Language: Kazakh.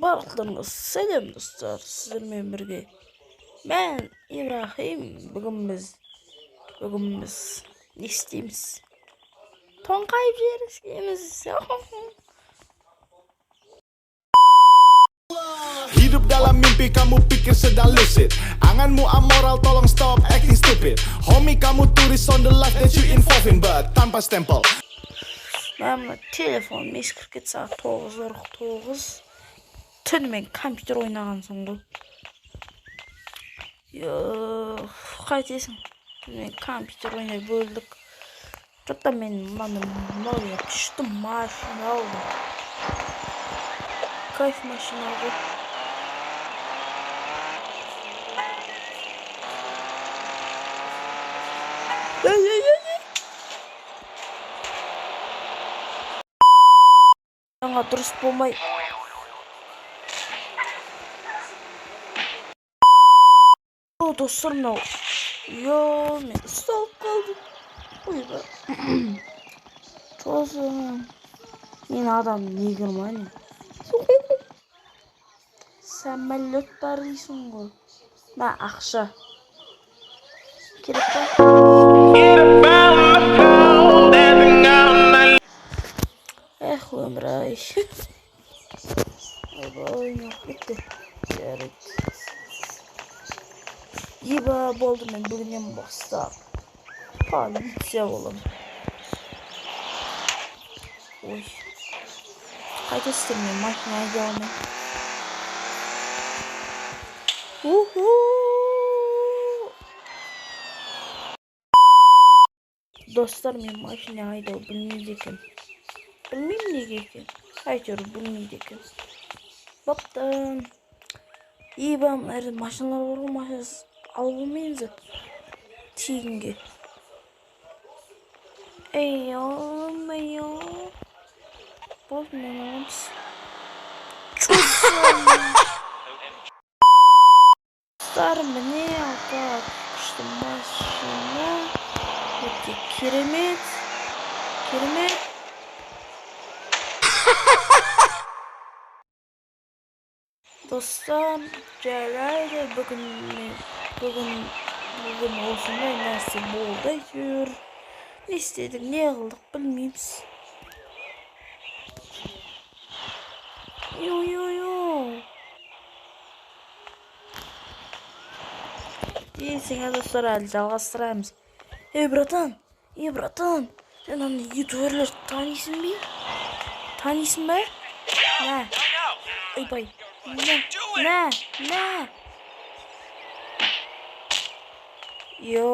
Bарлықтарыңыз сәлем достар, сіздермен бірге мен Ибрахим. Бүгін біз не істейміз? Тоңқайып жер істейміз. Hidup dalam mimpi, kamu pikir sedang lucid. Anganmu amoral, tolong stop acting stupid. Homie, kamu tulis on the life that you involved in, but tanpa stempel. Ben telefon -47 saat 9:09 түнімен компьютер ойнаған соң ғой. Қайтесің? Түнімен компьютер ойнай бөлдік. Жоқта мен мынаны күшті машина алдым. Кайф машина ғой. Жаңа дұрыс болмай. Достар, мынау. Мен ұсталып қалдым. Ойбай. Тосын. Мен адам негірман. Самолет бар дейсің ғой. Мә, ақша. Керек па? Өмір-ай. Ойбай, ойнап кетті. Жарайды. Еба болды, мен бүгіннен бастап полиция болам. Ой. Қайта істермен машина айда алмай. Достар, мен машина айдау білмейді екен. Білмеймін неге екен. Әйтеуір білмейді екен. Баптым. Ебам, әрі машиналар бар ғой, машинасы алып olmayınca тегінге. Ey Болды, мен аламыз. Чусам. Достар, міне алға күшті машина. Өте керемет. Dostlar, жарайды, бүгін осындай нәрсе болды әйтеуір. Не істедік, не қылдық білмейміз. Сеңе достар, әлі жалғастырамыз. Братан, сен аны ютуберлерді танисың ба? Нә? Ойбай. Нә. Yo.